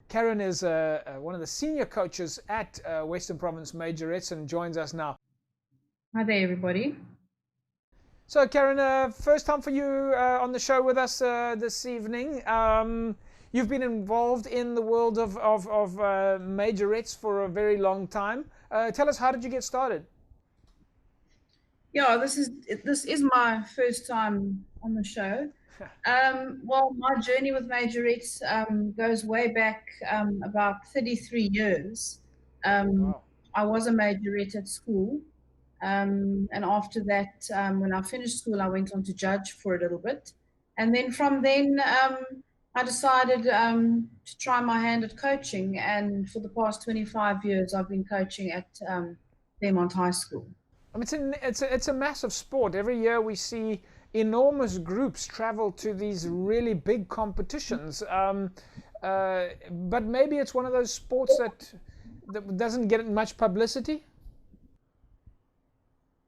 Karen is one of the senior coaches at Western Province Majorettes and joins us now. Hi there, everybody. So, Karen, first time for you on the show with us this evening. You've been involved in the world of Majorettes for a very long time. Tell us, how did you get started? Yeah, this is my first time on the show. Well, my journey with Majorettes goes way back about 33 years. Wow. I was a majorette at school, and after that, when I finished school, I went on to judge for a little bit, and then from then, I decided to try my hand at coaching. And for the past 25 years, I've been coaching at Fairmont High School. I mean, it's a massive sport. Every year we see enormous groups travel to these really big competitions. But maybe it's one of those sports that doesn't get much publicity.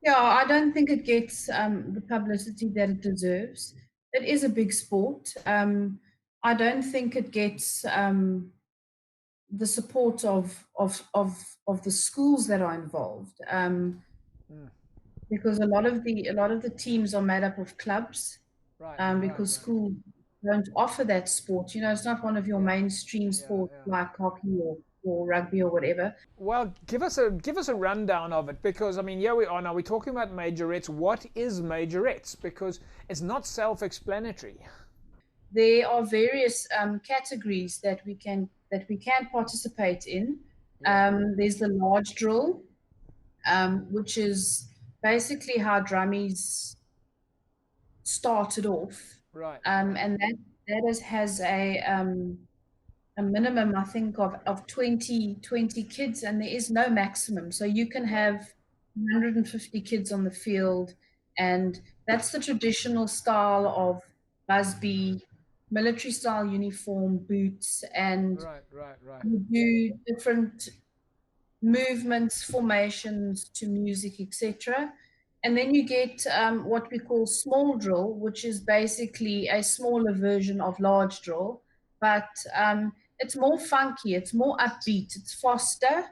Yeah, I don't think it gets the publicity that it deserves. It is a big sport. I don't think it gets the support of the schools that are involved, because a lot of the teams are made up of clubs, Right. because schools don't offer that sport. You know, it's not one of your mainstream sports like hockey or rugby or whatever. Well, give us a rundown of it, because I mean, here we are now. We're talking about majorettes. What is majorettes? Because it's not self-explanatory. There are various categories that we can participate in. There's the large drill, which is basically how drummies started off. Right. And that has a minimum, I think, of 20 kids, and there is no maximum. So you can have 150 kids on the field, and that's the traditional style of Busby, military style uniform, boots, and Right. you do different movements, formations to music, etc. And then you get what we call small drill, which is basically a smaller version of large drill, but it's more funky, it's more upbeat, it's faster.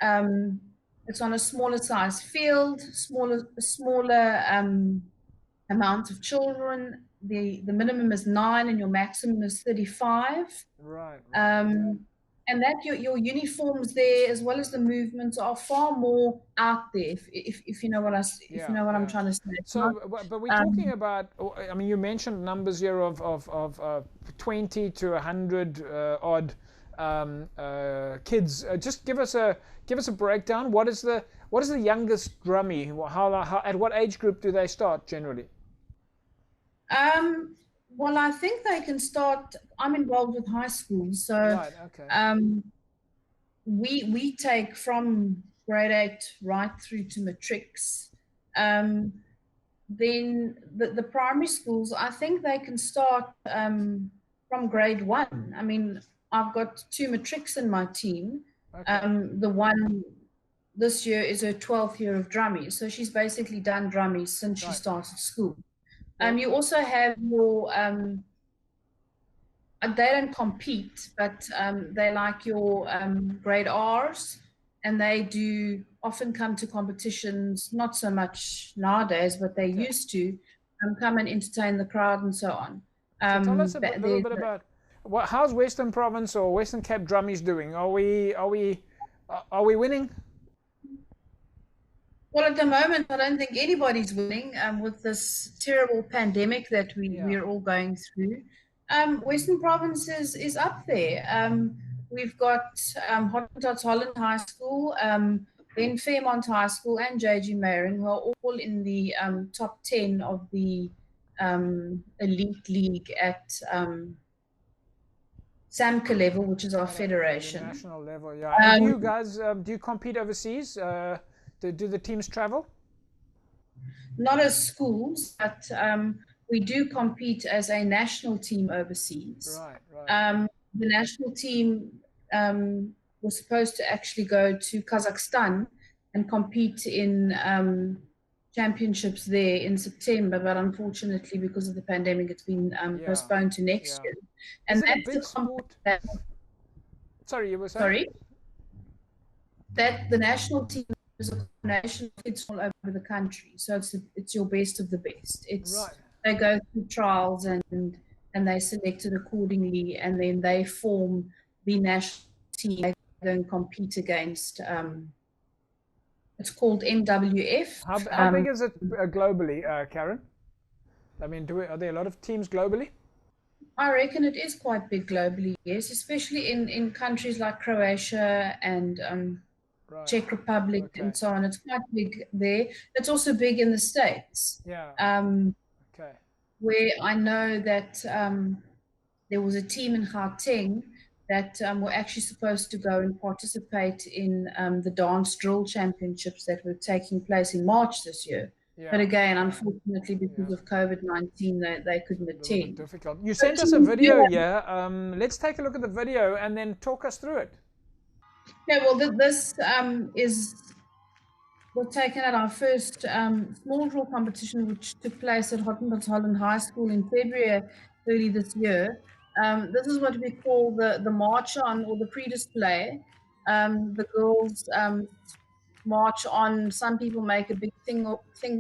Um, it's on a smaller size field, smaller amount of children. The minimum is 9 and your maximum is 35. Right. And that your uniforms there, as well as the movements, are far more out there. If you know what I'm trying to say. So, but we're talking about. I mean, you mentioned numbers here of 20 to 100 odd kids. Just give us a breakdown. What is the youngest drummie? How at what age group do they start generally? Well, I think they can start. I'm involved with high school, so Right. Okay. We take from grade 8 right through to matrics. Then the primary schools, I think they can start from grade 1. I mean, I've got 2 matrics in my team. Okay. The one this year is her 12th year of drummy, so she's basically done drummy since she started school. You also have your they don't compete, but they like your grade R's, and they do often come to competitions, not so much nowadays, but they used to come and entertain the crowd and so on. So tell us a little bit about how's Western Province or Western Cape drummies doing? Are we winning? Well, at the moment, I don't think anybody's winning with this terrible pandemic that we're all going through. Western Province is up there. We've got Hottentots Holland High School, then Fairmont High School, and JG Marin, who are all in the top 10 of the elite league at SAMCA level, which is our federation. National level, yeah. And do you guys do you compete overseas? Do the teams travel? Not as schools, but we do compete as a national team overseas. Right. The national team was supposed to actually go to Kazakhstan and compete in championships there in September, but unfortunately, because of the pandemic, it's been postponed to next year. And that's a big sport. Sorry, you were saying? Sorry, that the national team is a combination of kids all over the country. So it's your best of the best. Right. They go through trials and they select it accordingly, and then they form the national team. They go and compete against. It's called MWF. How big is it globally, Karen? I mean, are there a lot of teams globally? I reckon it is quite big globally, yes, especially in countries like Croatia and Right. Czech Republic Okay. and so on. It's quite big there. It's also big in the States. Yeah. Okay. Where I know that there was a team in Gauteng that were actually supposed to go and participate in the dance drill championships that were taking place in March this year. Yeah. But again, unfortunately, because of COVID-19, they couldn't attend. Difficult. You sent us a video here. Let's take a look at the video and then talk us through it. Yeah, well, this was taken at our first small drill competition, which took place at Hottentots High School in February early this year. This is what we call the march on, or the pre-display. The girls march on. Some people make a big thing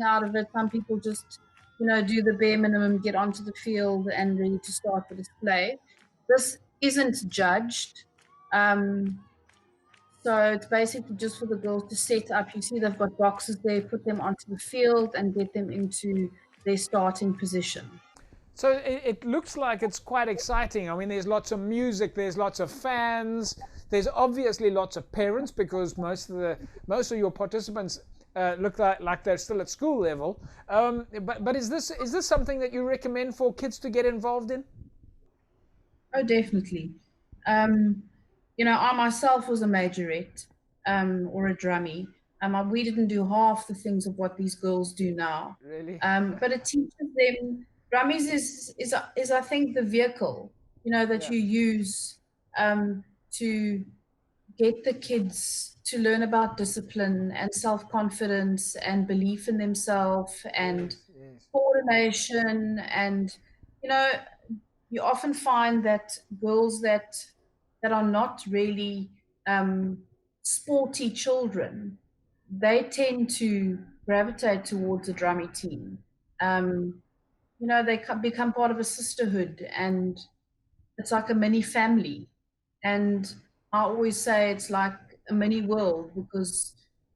out of it. Some people just, do the bare minimum, get onto the field and ready to start the display. This isn't judged. So it's basically just for the girls to set up. You see they've got boxes there, put them onto the field and get them into their starting position. So it looks like it's quite exciting. I mean, there's lots of music, there's lots of fans, there's obviously lots of parents, because most of your participants look like they're still at school level. But is this something that you recommend for kids to get involved in? Oh, definitely. I myself was a majorette or a drummie. We didn't do half the things of what these girls do now. Really? But it teaches them. Drummies is I think the vehicle, that you use to get the kids to learn about discipline and self-confidence and belief in themselves and coordination. And you often find that girls that are not really sporty children, they tend to gravitate towards a drummy team. They become part of a sisterhood, and it's like a mini family. And I always say it's like a mini world, because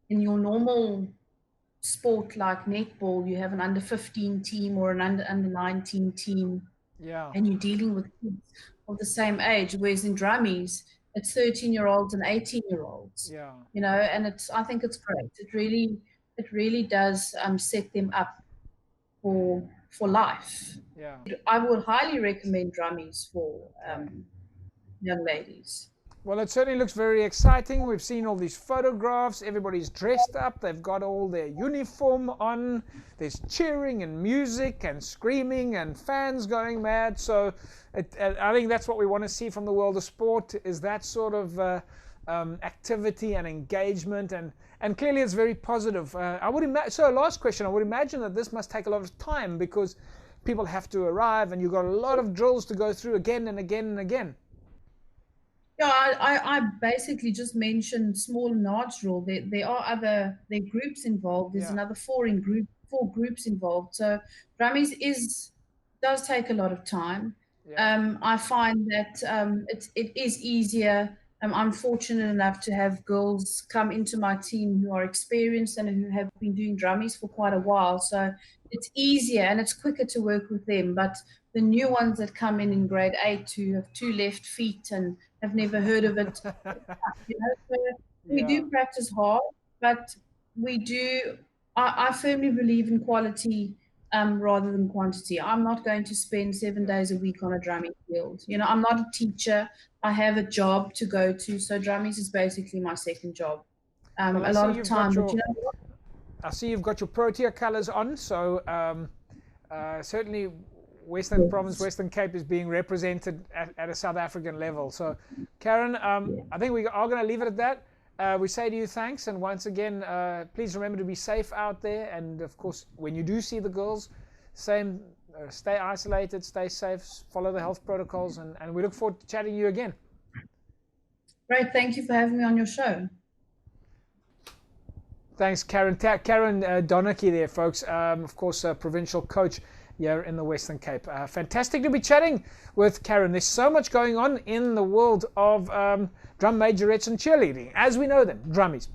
in your normal sport like netball, you have an under 15 team or an under 19 team. Yeah. And you're dealing with kids of the same age, whereas in drummies, it's 13-year-olds and 18-year-olds. Yeah. And I think it's great. It really does set them up for life. Yeah. I would highly recommend drummies for young ladies. Well, it certainly looks very exciting. We've seen all these photographs. Everybody's dressed up. They've got all their uniform on. There's cheering and music and screaming and fans going mad. So I think that's what we want to see from the world of sport, is that sort of activity and engagement. And clearly it's very positive. So last question, I would imagine that this must take a lot of time, because people have to arrive and you've got a lot of drills to go through again and again and again. Yeah, I basically just mentioned small and large drill. There are there are groups involved. There's another four groups involved. So drummies does take a lot of time. Yeah. I find that it is easier. I'm fortunate enough to have girls come into my team who are experienced and who have been doing drummies for quite a while. So it's easier and it's quicker to work with them. But the new ones that come in grade 8 who have 2 left feet and have never heard of it, so we do practice hard, but I firmly believe in quality rather than quantity. I'm not going to spend 7 days a week on a drumming field. I'm not a teacher. I have a job to go to, so drummies is basically my second job. A lot of time, but I see you've got your Protea colours on, so certainly Western Province, Western Cape is being represented at a South African level. So, Karen, I think we are going to leave it at that. We say to you thanks, and once again, please remember to be safe out there. And of course, when you do see the girls, stay isolated, stay safe, follow the health protocols, and we look forward to chatting to you again. Great. Thank you for having me on your show. Thanks, Karen. Karen Donachie there, folks. Of course, provincial coach here in the Western Cape. Fantastic to be chatting with Karen. There's so much going on in the world of drum majorettes and cheerleading, as we know them, drummies.